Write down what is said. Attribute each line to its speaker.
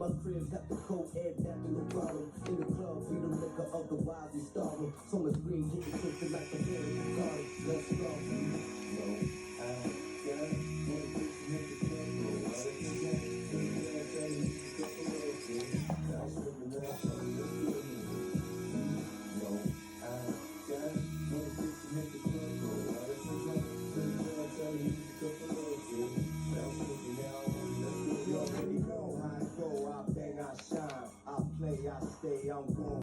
Speaker 1: My crib got the cold air back in the bottle. In the club, we don't liquor, otherwise we starve. So much green, getting twisted like a hair in the garden. Let's go. No, I got one bitch in the club. No, I didn't get it. Tell you, you got the love thing. Now I'm slipping out, tell me let's do it. No, I got one bitch in the club. No, I didn't get it. Tell you, you got the love thing. Now I'm slipping out, let's do it. You already know how I go, I bang, I shine, I play, I stay, I'm going.